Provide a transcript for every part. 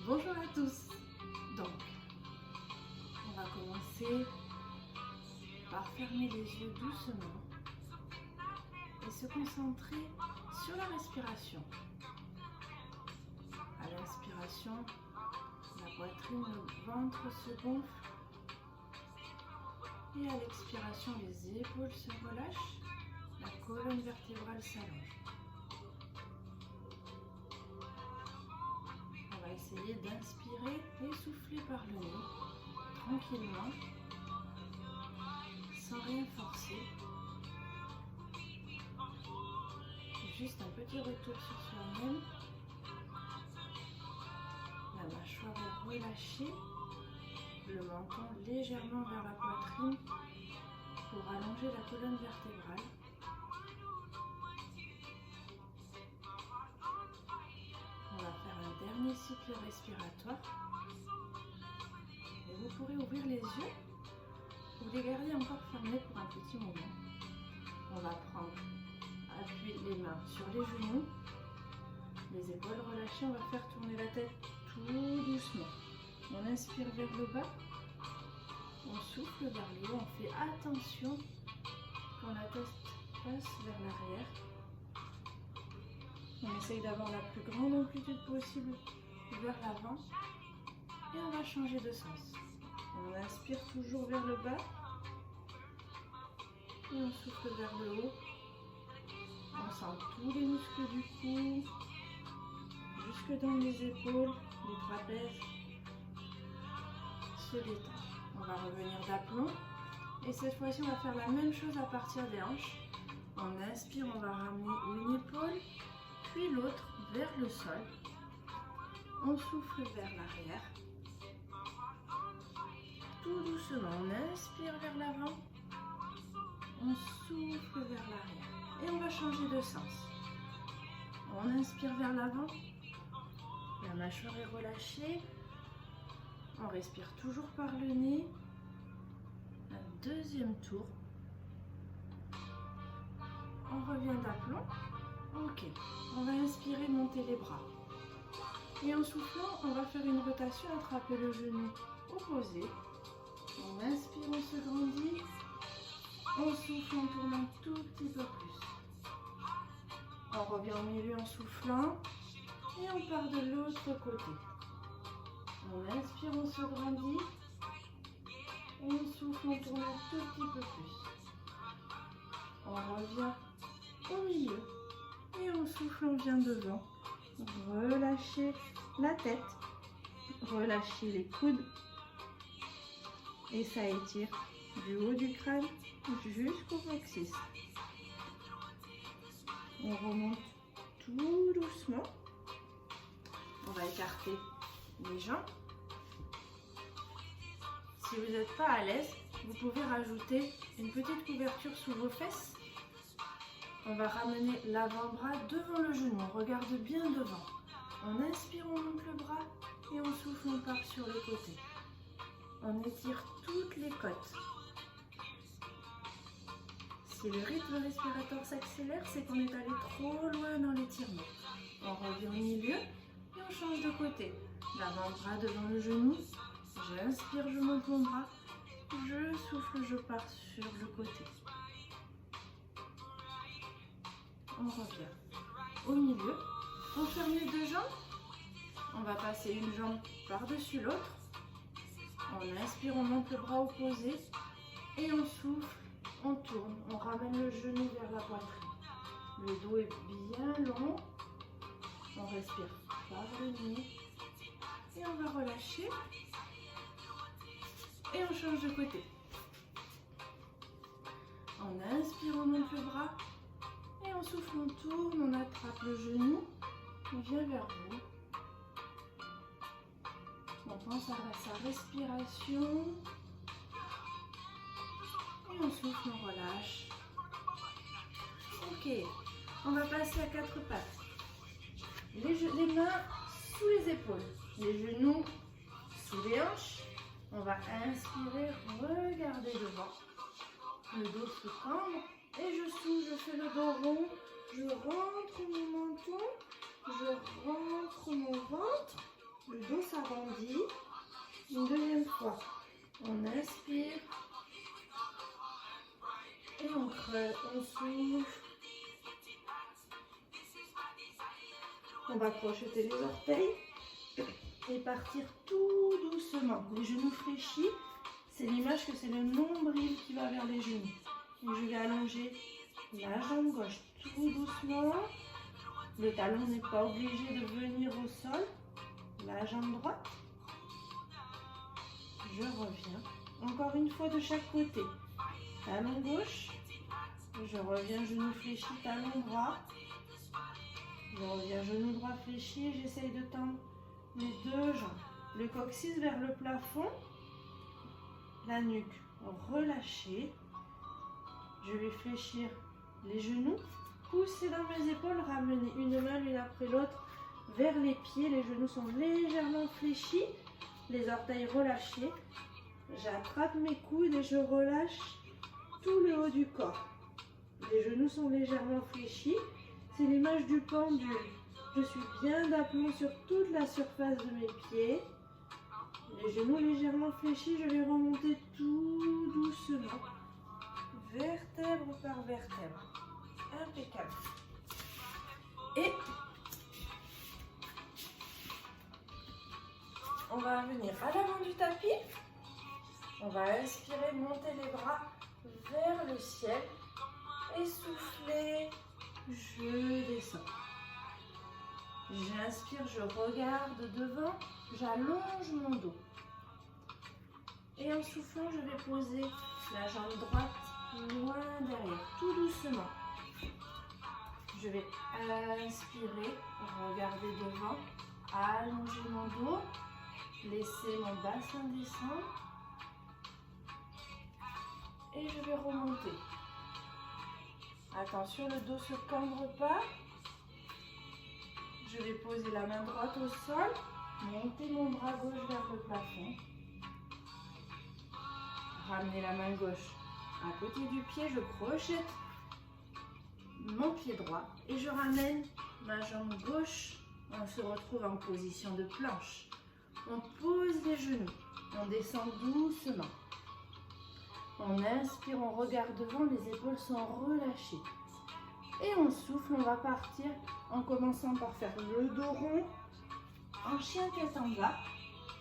Bonjour à tous. Donc, on va commencer par fermer les yeux doucement et se concentrer sur la respiration. À l'inspiration, la poitrine, le ventre se gonfle et à l'expiration, les épaules se relâchent, la colonne vertébrale s'allonge. On va essayer d'inspirer et souffler par le nez, tranquillement, sans rien forcer. Juste un petit retour sur soi-même. La mâchoire est relâchée, le menton légèrement vers la poitrine pour allonger la colonne vertébrale. On va faire un dernier cycle respiratoire. Et vous pourrez ouvrir les yeux ou les garder encore fermés pour un petit moment. On va appuyer les mains sur les genoux, les épaules relâchées. On va faire tourner la tête tout doucement. On inspire vers le bas, on souffle vers le haut, on fait attention quand la tête passe vers l'arrière. On essaye d'avoir la plus grande amplitude possible vers l'avant et on va changer de sens. On inspire toujours vers le bas et on souffle vers le haut. On sent tous les muscles du cou, jusque dans les épaules, les trapèzes se détendent. On va revenir d'aplomb et cette fois-ci on va faire la même chose à partir des hanches. On inspire, on va ramener une épaule puis l'autre vers le sol. On souffle vers l'arrière. Tout doucement, on inspire vers l'avant. On souffle vers l'arrière. Et on va changer de sens. On inspire vers l'avant. La mâchoire est relâchée. On respire toujours par le nez. Un deuxième tour. On revient d'aplomb. Ok. On va inspirer, monter les bras. Et en soufflant, on va faire une rotation, attraper le genou opposé. On inspire, on se grandit. On souffle en tournant un tout petit peu plus. On revient au milieu en soufflant. Et on part de l'autre côté. On inspire, on se grandit. On souffle en tournant un tout petit peu plus. On revient au milieu. Et on souffle, on vient devant. Relâchez la tête. Relâchez les coudes. Et ça étire du haut du crâne jusqu'au coccyx. On remonte tout doucement. On va écarter les jambes. Si vous n'êtes pas à l'aise, vous pouvez rajouter une petite couverture sous vos fesses. On va ramener l'avant-bras devant le genou. On regarde bien devant. On inspire, on monte le bras et on souffle, on part sur le côté. On étire toutes les côtes. Si le rythme respiratoire s'accélère, c'est qu'on est allé trop loin dans l'étirement. On revient au milieu et on change de côté. L'avant-bras devant le genou. J'inspire, je monte mon bras. Je souffle, je pars sur le côté. On revient au milieu. On ferme les deux jambes. On va passer une jambe par-dessus l'autre. On inspire, on monte le bras opposé. Et on souffle, on tourne. On ramène le genou vers la poitrine. Le dos est bien long. On respire par le nez. Et on va relâcher. Et on change de côté. On inspire, on monte le bras. Et on souffle, on tourne, on attrape le genou. On vient vers vous. On pense à sa respiration. Et on souffle, on relâche. Ok. On va passer à quatre pattes. Les mains sous les épaules. Les genoux sous les hanches. On va inspirer, regarder devant. Le dos se cambre. Et je souffle, je fais le dos rond. Je rentre mon menton. Je rentre mon ventre. Le dos s'arrondit. Une deuxième fois. On inspire. Et on creuse, on souffle. On va crocheter les orteils et partir tout doucement. Les genoux fléchis, c'est l'image que c'est le nombril qui va vers les genoux. Et je vais allonger la jambe gauche tout doucement. Le talon n'est pas obligé de venir au sol. La jambe droite. Je reviens. Encore une fois de chaque côté. Talon gauche. Je reviens, genou fléchi, talon droit. Je reviens, genou droit fléchi et j'essaye de tendre les deux jambes. Le coccyx vers le plafond. La nuque relâchée. Je vais fléchir les genoux. Pousser dans mes épaules, ramener une main l'une après l'autre vers les pieds. Les genoux sont légèrement fléchis. Les orteils relâchés. J'attrape mes coudes et je relâche tout le haut du corps. Les genoux sont légèrement fléchis. C'est l'image du pendule. Je suis bien d'aplomb sur toute la surface de mes pieds. Les genoux légèrement fléchis. Je vais remonter tout doucement. Vertèbre par vertèbre. Impeccable. Et on va venir à l'avant du tapis. On va inspirer, monter les bras vers le ciel. Et souffler, je descends. J'inspire, je regarde devant, j'allonge mon dos. Et en soufflant, je vais poser la jambe droite loin derrière, tout doucement. Je vais inspirer, regarder devant, allonger mon dos, laisser mon bassin descendre. Et je vais remonter. Attention, le dos ne se cambre pas. Je vais poser la main droite au sol, monter mon bras gauche vers le plafond. Ramener la main gauche à côté du pied, je crochette mon pied droit et je ramène ma jambe gauche. On se retrouve en position de planche. On pose les genoux, on descend doucement. On inspire, on regarde devant, les épaules sont relâchées. Et on souffle, on va partir en commençant par faire le dos rond, en chien tête en bas.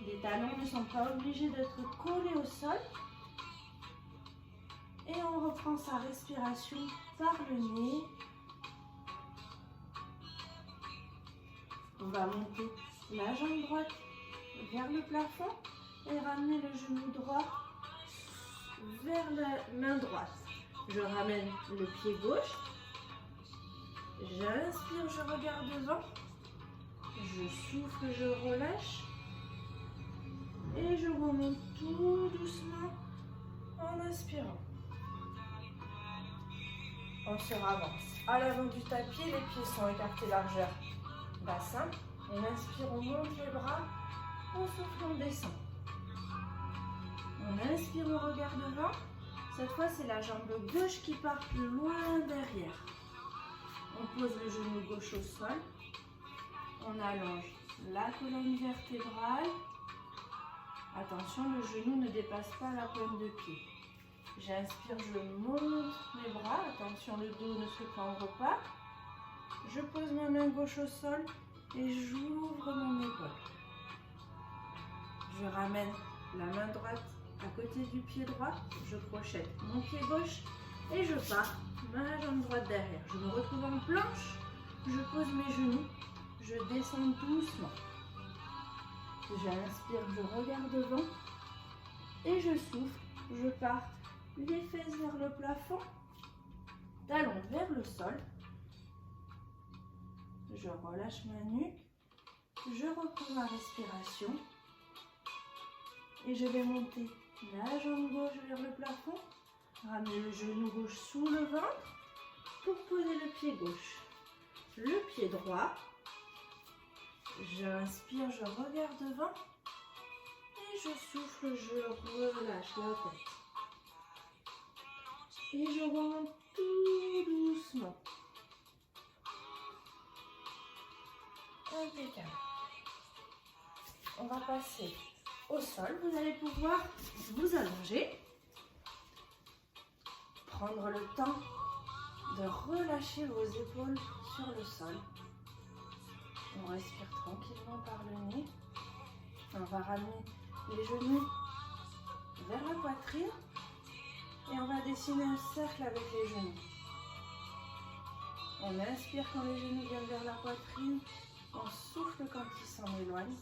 Les talons ne sont pas obligés d'être collés au sol. Et on reprend sa respiration par le nez. On va monter la jambe droite vers le plafond et ramener le genou droit vers la main droite. Je ramène le pied gauche. J'inspire, je regarde devant. Je souffle, je relâche. Et je remonte tout doucement en inspirant. On se ravance. À l'avant du tapis, les pieds sont écartés largeur bassin. On inspire, on monte les bras. On souffle, on descend. On inspire, on regarde devant. Cette fois, c'est la jambe gauche qui part plus loin derrière. On pose le genou gauche au sol. On allonge la colonne vertébrale. Attention, le genou ne dépasse pas la pointe de pied. J'inspire, je monte mes bras. Attention, le dos ne se cambre pas. Je pose ma main gauche au sol et j'ouvre mon épaule. Je ramène la main droite à côté du pied droit. Je crochette mon pied gauche et je pars ma jambe droite derrière. Je me retrouve en planche. Je pose mes genoux. Je descends doucement. J'inspire, je regarde devant et je souffle. Je pars les fesses vers le plafond, talons vers le sol. Je relâche ma nuque. Je reprends ma respiration et je vais monter la jambe gauche vers le plafond. Ramener le genou gauche sous le ventre pour poser le pied gauche. Le pied droit. J'inspire, je regarde devant et je souffle, je relâche la tête. Et je remonte tout doucement. Impeccable. on va passer au sol. Vous allez pouvoir vous allonger, prendre le temps de relâcher vos épaules sur le sol. On respire tranquillement par le nez. On va ramener les genoux vers la poitrine et on va dessiner un cercle avec les genoux. On inspire quand les genoux viennent vers la poitrine, on souffle quand ils s'en éloignent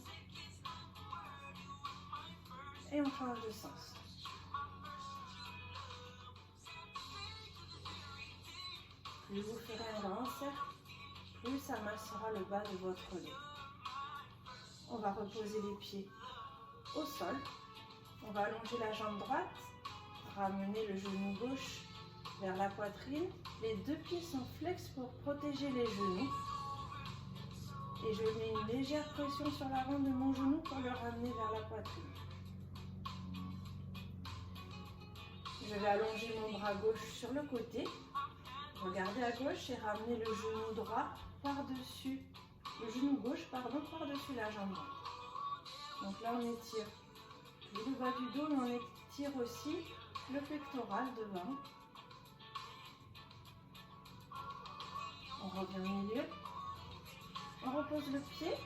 et on change de sens. Plus vous ferez un grand cercle, plus ça massera le bas de votre dos. On va reposer les pieds au sol. On va allonger la jambe droite, ramener le genou gauche vers la poitrine. Les deux pieds sont flex pour protéger les genoux. Et je mets une légère pression sur l'avant de mon genou pour le ramener vers la poitrine. Je vais allonger mon bras gauche sur le côté. Regardez à gauche et ramener le genou droit par-dessus, le genou gauche, par-dessus la jambe droite. Donc là, on étire le bas du dos, mais on étire aussi le pectoral devant. On revient au milieu. On repose le pied.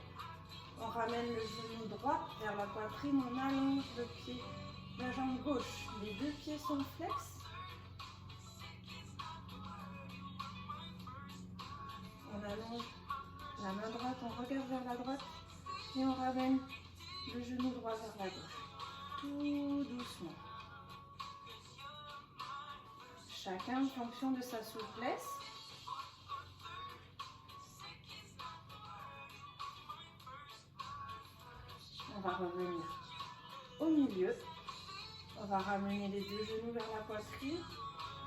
On ramène le genou droit vers la poitrine. On allonge le pied, la jambe gauche. Les deux pieds sont flex. On allonge la main droite, on regarde vers la droite et on ramène le genou droit vers la gauche. Tout doucement. Chacun en fonction de sa souplesse. On va revenir au milieu. On va ramener les deux genoux vers la poitrine.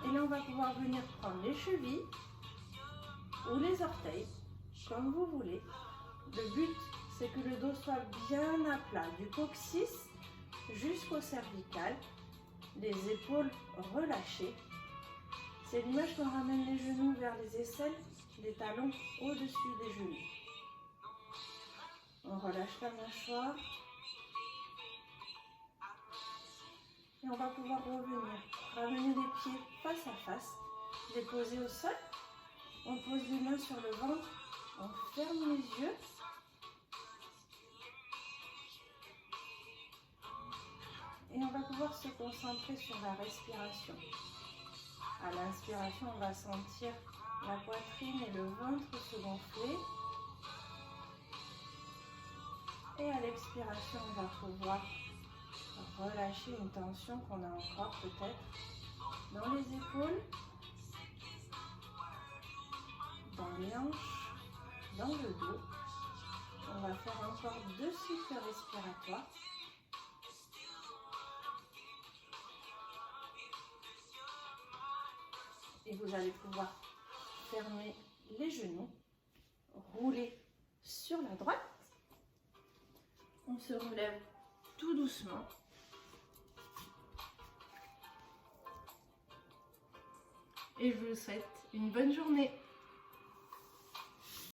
Et là, on va pouvoir venir prendre les chevilles ou les orteils, comme vous voulez. Le but, c'est que le dos soit bien à plat, du coccyx jusqu'au cervical, les épaules relâchées. C'est l'image qu'on ramène les genoux vers les aisselles, les talons au-dessus des genoux. On relâche la mâchoire. Et on va pouvoir revenir, ramener les pieds face à face, les poser au sol. On pose les mains sur le ventre, on ferme les yeux. Et on va pouvoir se concentrer sur la respiration. À l'inspiration, on va sentir la poitrine et le ventre se gonfler. Et à l'expiration, on va pouvoir relâcher une tension qu'on a encore peut-être dans les épaules, dans les hanches, dans le dos. On va faire encore 2 cycles respiratoires. Et vous allez pouvoir fermer les genoux, rouler sur la droite. On se relève tout doucement. Et je vous souhaite une bonne journée.